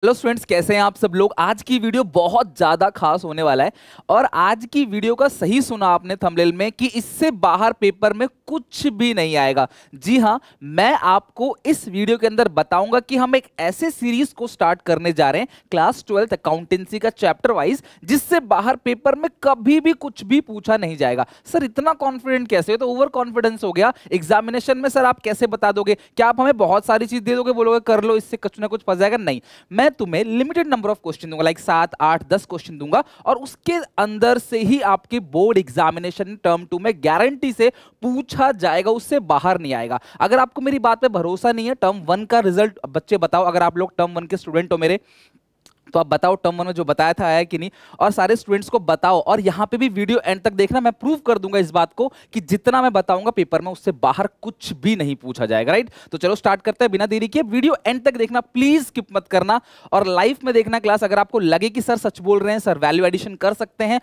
Hello students, कैसे हैं आप सब लोग। आज की वीडियो बहुत ज्यादा खास होने वाला है और आज की वीडियो का सही सुना आपने थंबनेल में कि इससे बाहर पेपर में कुछ भी नहीं आएगा। जी हां, मैं आपको इस वीडियो के अंदर बताऊंगा कि हम एक ऐसे सीरीज को स्टार्ट करने जा रहे हैं क्लास 12th अकाउंटेंसी का चैप्टर वाइज, जिससे बाहर पेपर में कभी भी कुछ भी पूछा नहीं जाएगा। सर इतना कॉन्फिडेंट कैसे हो? तो ओवर कॉन्फिडेंस हो गया एग्जामिनेशन में। सर आप कैसे बता दोगे? क्या आप हमें बहुत सारी चीज दे दोगे, बोलोगे कर लो, इससे कुछ ना कुछ फंस जाएगा? नहीं, मैं तुम्हें लिमिटेड नंबर ऑफ क्वेश्चन दूंगा, लाइक 7 8 10 क्वेश्चन दूंगा और उसके अंदर से ही आपके बोर्ड एग्जामिनेशन टर्म 2 में गारंटी से पूछा जाएगा, उससे बाहर नहीं आएगा। अगर आपको मेरी बात पे भरोसा नहीं है, टर्म 1 का रिजल्ट बच्चे बताओ, अगर आप लोग टर्म 1 के स्टूडेंट हो मेरे, तो आप बताओ टर्म 1 में जो बताया था आया कि नहीं, और सारे स्टूडेंट्स को बताओ। और यहां पे भी वीडियो एंड तक देखना, मैं प्रूव कर दूंगा इस बात को कि जितना मैं बताऊंगा पेपर में उससे बाहर कुछ भी नहीं पूछा जाएगा। राइट, तो चलो स्टार्ट करते हैं बिना देरी के। वीडियो एंड तक देखना, प्लीज स्किप मत करना और लाइव में देखना क्लास। अगर आपको लगे कि सर सच बोल रहे हैं, सर वैल्यू एडिशन कर सकते हैं,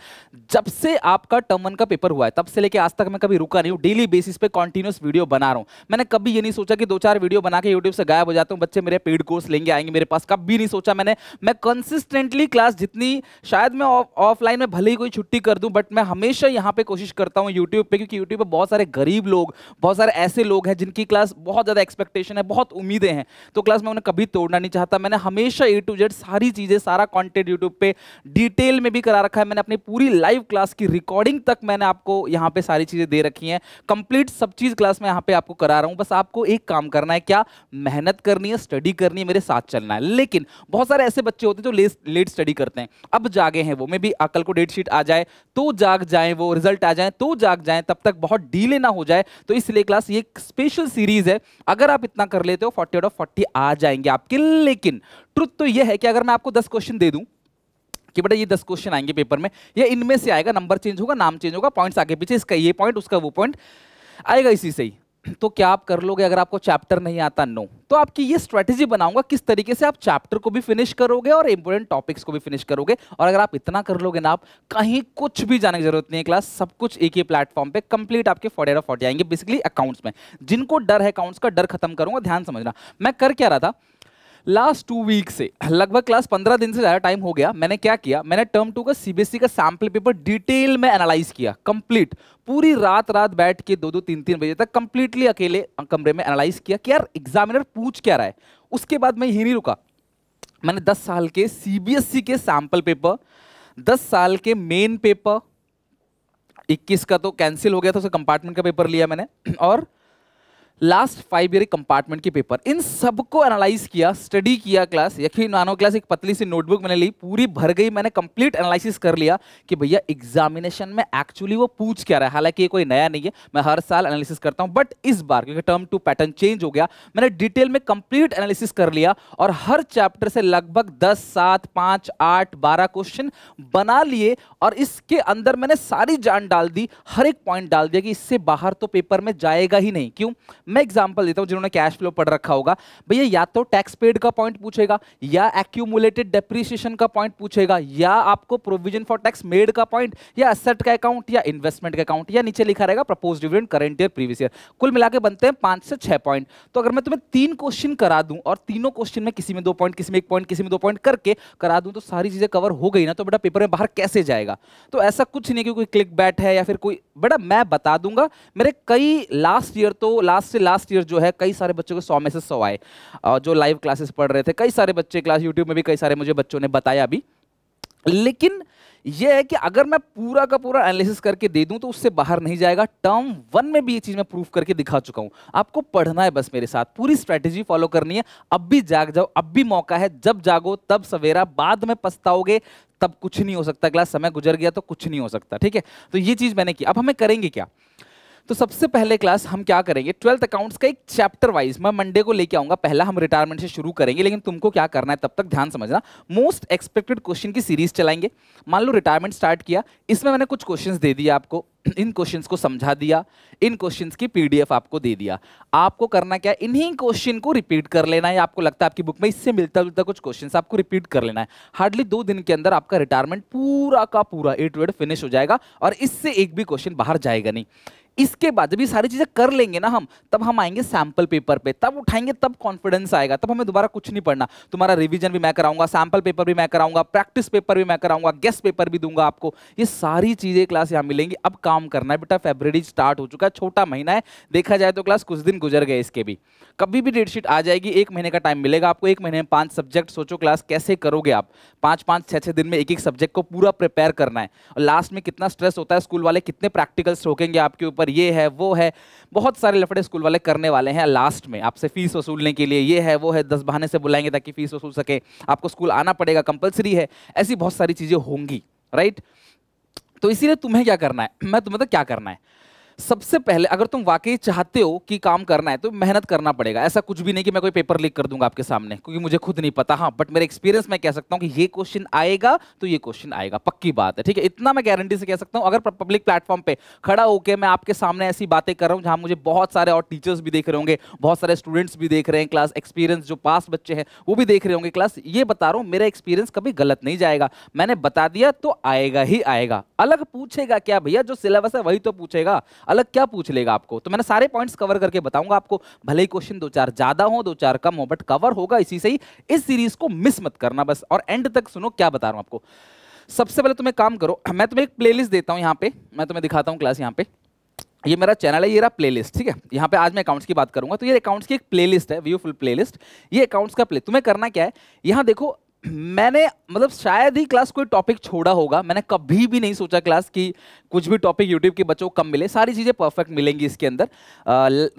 जब से आपका टर्म 1 का पेपर हुआ है तब से लेके आज तक मैं कभी रुका नहीं हूं, डेली बेसिस पे कंटिन्यूअस वीडियो बना रहा हूं। मैंने कभी ये नहीं सोचा कि 2-4 वीडियो बना के यूट्यूब से गायब हो जाता हूं, बच्चे मेरे पेड कोर्स लेंगे आएंगे मेरे पास, कभी नहीं सोचा मैंने। मैं कंसिस्टेंटली क्लास जितनी, शायद मैं ऑफलाइन में भले ही कोई छुट्टी कर दूं, बट मैं हमेशा यहां पे कोशिश करता हूं यूट्यूब पे, क्योंकि यूट्यूब पे बहुत सारे गरीब लोग, बहुत सारे ऐसे लोग हैं जिनकी क्लास बहुत ज्यादा एक्सपेक्टेशन है, बहुत उम्मीदें हैं, तो क्लास में उन्हें कभी तोड़ना नहीं चाहता। मैंने हमेशा A to Z सारी चीजें, सारा कंटेंट यूट्यूब पे डिटेल में भी करा रखा है। मैंने अपनी पूरी लाइव क्लास की रिकॉर्डिंग तक मैंने आपको यहाँ पे सारी चीजें दे रखी हैं, कंप्लीट सब चीज क्लास में यहाँ पे आपको करा रहा हूँ। बस आपको एक काम करना है, क्या? मेहनत करनी है, स्टडी करनी है, मेरे साथ चलना है। लेकिन बहुत सारे ऐसे बच्चे होते हैं जो लेट स्टडी करते हैं, अब जागे हैं वो, मे भी कल को डेट शीट आ जाए तो जाग जाए, वो रिजल्ट आ जाए तो जाग जाए, तब तक बहुत डीले ना हो जाए। तो इसलिए क्लास ये एक स्पेशल सीरीज है। अगर आप इतना कर लेते हो 40 आउट ऑफ 40 आ जाएंगे आपके। लेकिन ट्रुथ तो ये है कि अगर मैं आपको 10 क्वेश्चन दे दूं कि बेटा ये 10 क्वेश्चन आएंगे पेपर में, ये इनमें से आएगा, नंबर चेंज होगा, नाम चेंज होगा, पॉइंट्स आगे पीछे, इसका ये पॉइंट उसका वो पॉइंट आएगा इसी से ही, तो क्या आप कर लोगे? अगर आपको चैप्टर नहीं आता, नो। तो आपकी ये स्ट्रेटेजी बनाऊंगा किस तरीके से आप चैप्टर को भी फिनिश करोगे और इंपॉर्टेंट टॉपिक्स को भी फिनिश करोगे। और अगर आप इतना कर लोगे ना, आप कहीं कुछ भी जाने की जरूरत नहीं है क्लास, सब कुछ एक ही प्लेटफॉर्म पे कंप्लीट आपके 40 आउट ऑफ 40 आएंगे। बेसिकली अकाउंट्स में जिनको डर है, अकाउंट्स का डर खत्म करूंगा। ध्यान समझना, मैं कर क्या रहा था लास्ट 2 वीक से, लगभग क्लास 15 दिन से ज्यादा टाइम हो गया। मैंने क्या किया, मैंने टर्म 2 का सीबीएसई का सैंपल पेपर डिटेल में एनालाइज किया, कंप्लीट पूरी रात बैठ के 2-2 3-3 बजे तक कंप्लीटली अकेले कमरे में एनालाइज किया कि यार एग्जामिनर पूछ क्या रहा है। उसके बाद मैं यही नहीं रुका, मैंने 10 साल के सीबीएसई के सैंपल पेपर, 10 साल के मेन पेपर, 21 का तो कैंसिल हो गया था, उसे कंपार्टमेंट का पेपर लिया मैंने, और लास्ट 5 ईयर कंपार्टमेंट के पेपर, इन सबको एनालाइज किया, स्टडी किया। क्लास यकीन मानो क्लास, एक पतली सी नोटबुक मैंने ली, पूरी भर गई, मैंने कंप्लीट एनालिसिस कर लिया कि भैया एग्जामिनेशन में एक्चुअली वो पूछ क्या रहा है। हालांकि ये कोई नया नहीं है, मैं हर साल एनालिसिस करता हूं, बट इस बार क्योंकि टर्म 2 पैटर्न चेंज हो गया, मैंने डिटेल में कंप्लीट एनालिसिस कर लिया और हर चैप्टर से लगभग 10 7 5 8 12 क्वेश्चन बना लिए और इसके अंदर मैंने सारी जान डाल दी, हर एक पॉइंट डाल दिया कि इससे बाहर तो पेपर में जाएगा ही नहीं। क्यों? मैं एग्जांपल देता हूं, जिन्होंने कैश फ्लो पढ़ रखा होगा, भैया या तो टैक्स पेड का पॉइंट पूछेगा, या एक्यूमुलेटेड डेप्रिसिएशन का पॉइंट पूछेगा, या आपको प्रोविजन फॉर टैक्स मेड का पॉइंट, या एसेट का अकाउंट, या इन्वेस्टमेंट का अकाउंट, या नीचे लिखा रहेगा proposed dividend, current year, previous year. कुल मिला के बनते हैं 5 से 6 पॉइंट। तो अगर मैं तुम्हें 3 क्वेश्चन करा दूं और तीनों क्वेश्चन में किसी में 2 पॉइंट, किसी में 1 पॉइंट, किसी में 2 पॉइंट करके करा दूं, तो सारी चीजें कवर हो गई ना। तो बेटा पेपर में बाहर कैसे जाएगा? तो ऐसा कुछ नहीं कि कोई क्लिक बैट है या फिर कोई, बेटा मैं बता दूंगा। मेरे कई लास्ट ईयर, तो लास्ट से लास्ट ईयर जो है, कई सारे बच्चों को 100 में से 100 आए जो लाइव क्लासेस पढ़ रहे थे। कई सारे बच्चे क्लास यूट्यूब में भी, कई सारे मुझे बच्चों ने बताया भी। लेकिन यह है कि अगर मैं पूरा का पूरा एनालिसिस करके दे दूं तो उससे बाहर नहीं जाएगा। टर्म 1 में भी ये चीज मैं प्रूफ करके दिखा चुका हूं। आपको पढ़ना है बस मेरे साथ, पूरी स्ट्रेटेजी फॉलो करनी है। अब भी जाग जाओ, अब भी मौका है, जब जागो तब सवेरा, बाद में पछताओगे तब कुछ नहीं हो सकता। क्लास समय गुजर गया तो कुछ नहीं हो सकता, ठीक है? तो ये चीज मैंने की। अब हमें करेंगे क्या? तो सबसे पहले क्लास हम क्या करेंगे, 12th अकाउंट्स का एक चैप्टर वाइज मैं मंडे को लेके आऊंगा। पहला हम रिटायरमेंट से शुरू करेंगे, लेकिन तुमको क्या करना है तब तक ध्यान समझना। मोस्ट एक्सपेक्टेड क्वेश्चन की सीरीज चलाएंगे। मान लो रिटायरमेंट स्टार्ट किया, इसमें मैंने कुछ क्वेश्चंस दे दिया आपको, इन क्वेश्चंस को समझा दिया, इन क्वेश्चंस की पीडीएफ आपको दे दिया। आपको करना क्या है, इन्हीं क्वेश्चन को रिपीट कर लेना है। आपको लगता है आपकी बुक में इससे मिलता जुलता कुछ क्वेश्चंस आपको रिपीट कर लेना है। हार्डली 2 दिन के अंदर आपका रिटायरमेंट पूरा का पूरा A to Z फिनिश हो जाएगा और इससे एक भी क्वेश्चन बाहर जाएगा नहीं। इसके बाद जब ये सारी चीजें कर लेंगे ना हम, तब हम आएंगे सैंपल पेपर पे, तब उठाएंगे, तब कॉन्फिडेंस आएगा, तब हमें दोबारा कुछ नहीं पढ़ना। तुम्हारा रिवीजन भी मैं कराऊंगा, सैंपल पेपर भी मैं कराऊंगा, प्रैक्टिस पेपर भी मैं कराऊंगा, गेस्ट पेपर भी दूंगा आपको। ये सारी चीजें क्लास यहाँ मिलेंगी। अब काम करना है बेटा, फरवरी स्टार्ट हो चुका है, छोटा महीना है, देखा जाए तो क्लास कुछ दिन गुजर गए इसके भी। कभी भी डेट शीट आ जाएगी, 1 महीने का टाइम मिलेगा आपको, 1 महीने में 5 सब्जेक्ट। सोचो क्लास कैसे करोगे आप, 5-5, 6-6 दिन में एक एक सब्जेक्ट को पूरा प्रिपेयर करना है। और लास्ट में कितना स्ट्रेस होता है, स्कूल वाले कितने प्रैक्टिकल्स ठोकेंगे आपके ऊपर, ये है वो है, बहुत सारे लफड़े स्कूल वाले करने वाले हैं लास्ट में आपसे फीस वसूलने के लिए, ये है वो है, 10 बहाने से बुलाएंगे ताकि फीस वसूल सके, आपको स्कूल आना पड़ेगा, कंपलसरी है, ऐसी बहुत सारी चीजें होंगी, राइट। तो इसीलिए तुम्हें क्या करना है, मैं तुम्हें तो क्या करना है, सबसे पहले अगर तुम वाकई चाहते हो कि काम करना है तो मेहनत करना पड़ेगा। ऐसा कुछ भी नहीं कि मैं कोई पेपर लीक कर दूंगा आपके सामने, क्योंकि मुझे खुद नहीं पता। हाँ, बट मेरे एक्सपीरियंस में कह सकता हूं कि ये क्वेश्चन आएगा तो ये क्वेश्चन आएगा, पक्की बात है, ठीक है। इतना मैं गारंटी से कह सकता हूं। अगर पब्लिक प्लेटफॉर्म पे खड़ा होकर मैं आपके सामने ऐसी बातें कर रहा हूं जहां मुझे बहुत सारे और टीचर्स भी देख रहे होंगे, बहुत सारे स्टूडेंट्स भी देख रहे हैं क्लास, एक्सपीरियंस जो पास बच्चे हैं वो भी देख रहे होंगे क्लास, ये बता रहा हूं मेरा एक्सपीरियंस कभी गलत नहीं जाएगा। मैंने बता दिया तो आएगा ही आएगा। अलग पूछेगा क्या भैया, जो सिलेबस है वही तो पूछेगा, अलग क्या पूछ लेगा आपको। तो मैंने सारे पॉइंट्स कवर करके बताऊंगा आपको, भले ही क्वेश्चन 2-4 ज्यादा हो 2-4 कम हो, बट कवर होगा इसी से ही। इस सीरीज को मिस मत करना बस, और एंड तक सुनो क्या बता रहा हूं आपको। सबसे पहले तुम्हें काम करो, मैं तुम्हें एक प्लेलिस्ट देता हूं, यहाँ पे मैं तुम्हें दिखाता हूं क्लास। यहाँ पे ये मेरा चैनल है, ये रहा प्लेलिस्ट, ठीक है। यहाँ पे आज मैं अकाउंट्स की बात करूंगा, तो ये अकाउंट्स की एक प्लेलिस्ट है, व्यू फुल प्लेलिस्ट। ये अकाउंट्स का तुम्हें करना क्या है, यहाँ देखो, मैंने मतलब शायद ही क्लास कोई टॉपिक छोड़ा होगा, मैंने कभी भी नहीं सोचा क्लास कि कुछ भी टॉपिक यूट्यूब के बच्चों को कम मिले, सारी चीजें परफेक्ट मिलेंगी इसके अंदर।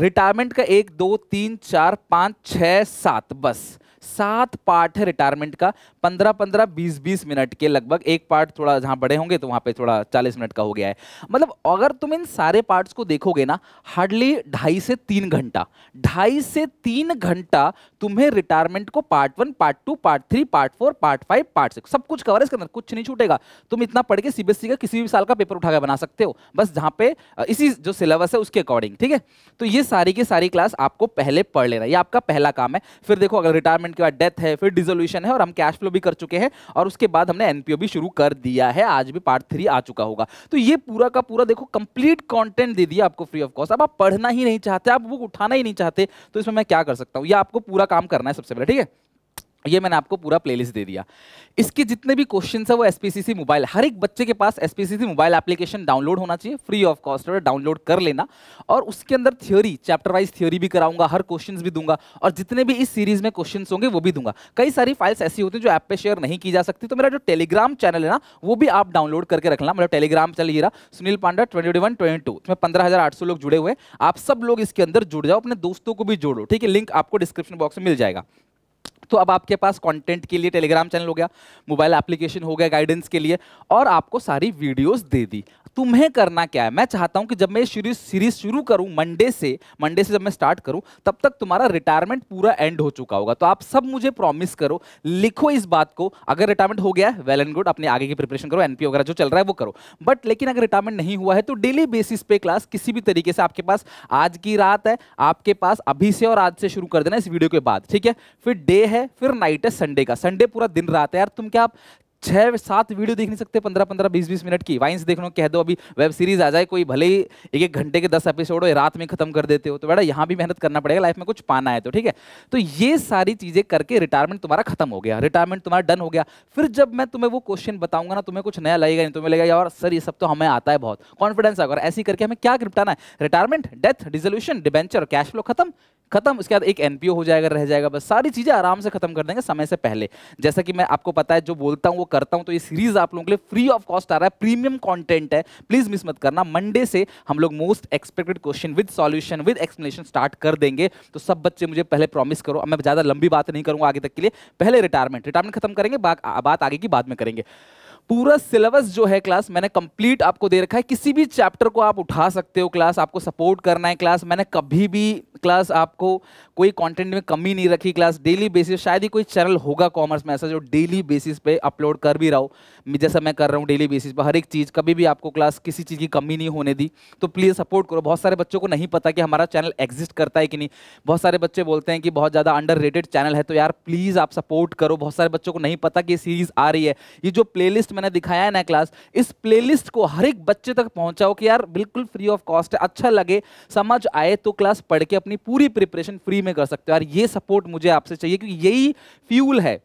रिटायरमेंट का 1 2 3 4 5 6 7 बस 7 पार्ट है रिटायरमेंट का, 15-15 20-20 मिनट के लगभग। एक पार्ट थोड़ा जहां बड़े होंगे तो वहां पे थोड़ा 40 मिनट का हो गया है। मतलब अगर तुम इन सारे पार्ट्स को देखोगे ना, हार्डली 2.5 से 3 घंटा, 2.5 से 3 घंटा तुम्हें रिटायरमेंट को part 1 part 2 part 3 part 4 part 5 part 6 सब कुछ कवर है इसके अंदर, कुछ नहीं छूटेगा। तुम इतना पढ़ के सीबीएसई का किसी भी साल का पेपर उठाकर बना सकते हो, बस जहां पे इसी जो सिलेबस है उसके अकॉर्डिंग, ठीक है। तो ये सारी की सारी क्लास आपको पहले पढ़ लेना, ये आपका पहला काम है। फिर देखो, अगर रिटायरमेंट के बाद डेथ है, फिर डिसोल्यूशन है, और हम कैश फ्लो भी कर चुके हैं, और उसके बाद हमने एनपीओ भी शुरू कर दिया है, आज भी पार्ट 3 आ चुका होगा। तो ये पूरा का पूरा देखो कंप्लीट कंटेंट दे दिया आपको फ्री ऑफ कॉस्ट। अब आप पढ़ना ही नहीं चाहते, आप बुक उठाना ही नहीं चाहते, तो इसमें मैं क्या कर सकता हूं, ये आपको पूरा काम करना है सबसे पहले, ठीक है। ये मैंने आपको पूरा प्लेलिस्ट दे दिया। इसके जितने भी क्वेश्चंस है वो एसपीसीसी मोबाइल, हर एक बच्चे के पास एसपीसीसी मोबाइल एप्लीकेशन डाउनलोड होना चाहिए, फ्री ऑफ कॉस्ट, डाउनलोड कर लेना। और उसके अंदर थ्योरी, चैप्टर वाइज थ्योरी भी कराऊंगा, हर क्वेश्चंस भी दूंगा, और जितने भी इस सीरीज में क्वेश्चंस होंगे वो भी दूंगा। कई सारी फाइल्स ऐसी होती है जो ऐप पे शेयर नहीं की जा सकती, तो मेरा जो टेलीग्राम चैनल है ना, वो भी आप डाउनलोड करके रखना। मेरा टेलीग्राम चैनल ये रहा, सुनील पांडा 2021-22, इसमें 15,800 लोग जुड़े हुए। आप सब लोग इसके अंदर जुड़ जाओ, अपने दोस्तों को भी जोड़ो, ठीक है। लिंक आपको डिस्क्रिप्शन बॉक्स में मिल जाएगा। तो अब आपके पास कंटेंट के लिए टेलीग्राम चैनल हो गया, मोबाइल एप्लीकेशन हो गया गाइडेंस के लिए, और आपको सारी वीडियोस दे दी। तुम्हें करना क्या है, मैं चाहता हूं कि जब मैं सीरीज शुरू करूं मंडे से जब मैं स्टार्ट करूं, तब तक तुम्हारा रिटायरमेंट पूरा एंड हो चुका होगा। तो आप सब मुझे प्रॉमिस करो, लिखो इस बात को, अगर रिटायरमेंट हो गया है वेल एंड गुड, अपने आगे की प्रिपरेशन करो, एनपीओ वगैरह जो चल रहा है वो करो। बट लेकिन अगर रिटायरमेंट नहीं हुआ है तो डेली बेसिस पे क्लास किसी भी तरीके से आपके पास, आज की रात है आपके पास, अभी से और आज से शुरू कर देना इस वीडियो के बाद, ठीक है। फिर डे है, फिर नाइट है, संडे का, संडे पूरा दिन रात है यार। तुम क्या 6-7 वीडियो देख नहीं सकते 15-15 20-20 मिनट की? वाइन्स देख लो, कह दो अभी वेब सीरीज आ जाए कोई, भले ही 1-1 घंटे के 10 एपिसोड हो, रात में खत्म कर देते हो। तो बेटा यहाँ भी मेहनत करना पड़ेगा, लाइफ में कुछ पाना है तो, ठीक है। तो ये सारी चीजें करके रिटायरमेंट तुम्हारा खत्म हो गया, रिटायरमेंट तुम्हारा डन हो गया। फिर जब मैं तुम्हें वो क्वेश्चन बताऊंगा ना, तुम्हें कुछ नया लगेगा नहीं, तुम्हें लगेगा यार सर ये सब तो हमें आता है, बहुत कॉन्फिडेंस आएगा। ऐसी करके हमें क्या निपटाना है, retirement, death, dissolution, debenture, cash flow खत्म। उसके बाद एक एनपीओ हो जाएगा, रह जाएगा, बस सारी चीजें आराम से खत्म कर देंगे समय से पहले। जैसा कि मैं आपको पता है, जो बोलता हूं वो करता हूं। तो ये सीरीज आप लोगों के लिए फ्री ऑफ कॉस्ट आ रहा है, प्रीमियम कंटेंट है, प्लीज मिस मत करना। मंडे से हम लोग most expected question with solution with explanation start कर देंगे। तो सब बच्चे मुझे पहले प्रॉमिस करो, अब मैं ज्यादा लंबी बात नहीं करूंगा आगे तक के लिए, पहले रिटायरमेंट खत्म करेंगे, बात आगे की बाद में करेंगे। पूरा सिलेबस जो है क्लास मैंने कंप्लीट आपको दे रखा है, किसी भी चैप्टर को आप उठा सकते हो क्लास, आपको सपोर्ट करना है क्लास। मैंने कभी भी क्लास आपको कोई कंटेंट में कमी नहीं रखी क्लास, डेली बेसिस, शायद ही कोई चैनल होगा कॉमर्स में ऐसा जो डेली बेसिस पे अपलोड कर भी रहा हूँ, जैसा मैं कर रहा हूँ डेली बेसिस पर हर एक चीज़। कभी भी आपको क्लास किसी चीज़ की कमी नहीं होने दी, तो प्लीज़ सपोर्ट करो। बहुत सारे बच्चों को नहीं पता कि हमारा चैनल एग्जिस्ट करता है कि नहीं, बहुत सारे बच्चे बोलते हैं कि बहुत ज़्यादा अंडररेटेड चैनल है, तो यार प्लीज़ आप सपोर्ट करो। बहुत सारे बच्चों को नहीं पता कि ये सीरीज़ आ रही है, ये जो प्लेलिस्ट मैंने दिखाया है ना क्लास, इस प्लेलिस्ट को हर एक बच्चे तक पहुंचाओ कि यार बिल्कुल फ्री ऑफ कॉस्ट है, अच्छा लगे, समझ आए तो क्लास पढ़ के अपनी पूरी प्रिपरेशन फ्री में कर सकते हो। यार ये सपोर्ट मुझे आपसे चाहिए, क्योंकि यही फ्यूल है,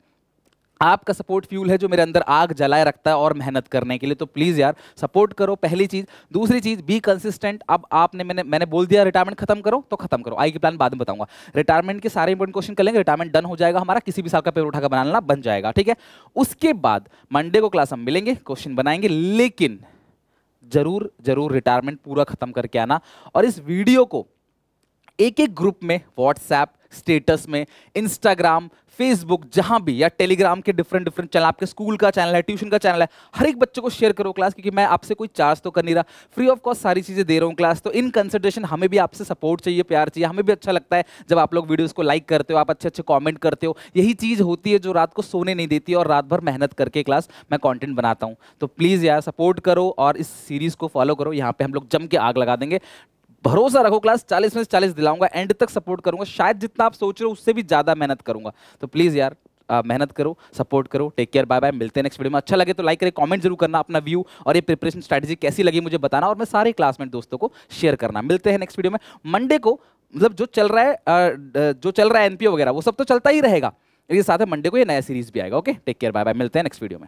आपका सपोर्ट फ्यूल है जो मेरे अंदर आग जलाए रखता है और मेहनत करने के लिए। तो प्लीज यार सपोर्ट करो, पहली चीज। दूसरी चीज, बी कंसिस्टेंट। अब आपने मैंने बोल दिया रिटायरमेंट खत्म करो तो खत्म करो, आई के प्लान बाद में बताऊंगा। रिटायरमेंट के सारे इंपॉर्टेंट क्वेश्चन कर लेंगे, रिटायरमेंट डन हो जाएगा हमारा, किसी भी साल का पेपर उठाकर बनाना बन जाएगा, ठीक है। उसके बाद मंडे को क्लास हम मिलेंगे, क्वेश्चन बनाएंगे, लेकिन जरूर जरूर रिटायरमेंट पूरा खत्म करके आना। और इस वीडियो को एक एक ग्रुप में, व्हाट्सएप स्टेटस में, इंस्टाग्राम, फेसबुक, जहां भी, या टेलीग्राम के डिफरेंट चैनल, आपके स्कूल का चैनल है, ट्यूशन का चैनल है, हर एक बच्चे को शेयर करो क्लास, क्योंकि मैं आपसे कोई चार्ज तो कर नहीं रहा, फ्री ऑफ कॉस्ट सारी चीजें दे रहा हूं क्लास। तो इन कंसिडरेशन हमें भी आपसे सपोर्ट चाहिए, प्यार चाहिए। हमें भी अच्छा लगता है जब आप लोग वीडियोस को लाइक करते हो, आप अच्छे अच्छे कमेंट करते हो। यही चीज होती है जो रात को सोने नहीं देती है, और रात भर मेहनत करके क्लास मैं कंटेंट बनाता हूं। तो प्लीज यार सपोर्ट करो और इस सीरीज को फॉलो करो। यहाँ पे हम लोग जम के आग लगा देंगे, भरोसा रखो क्लास 40 में से 40 दिलाऊंगा, एंड तक सपोर्ट करूंगा, शायद जितना आप सोच रहे हो उससे भी ज्यादा मेहनत करूंगा। तो प्लीज यार मेहनत करो, सपोर्ट करो। टेक केयर, बाय बाय, मिलते हैं नेक्स्ट वीडियो में। अच्छा लगे तो लाइक करें, कमेंट जरूर करना अपना व्यू और ये प्रिपरेशन स्ट्रैटेजी कैसी लगी मुझे बताना, और मैं सारे क्लासमेट दोस्तों को शेयर करना। मिलते हैं नेक्स्ट वीडियो में मंडे को। मतलब जो चल रहा है एनपीओ वगैरह वो सब तो चलता ही रहेगा, इसके साथ में मंडे को ये नया सीरीज भी आएगा। Okay, take care, bye bye, मिलते हैं नेक्स्ट वीडियो में।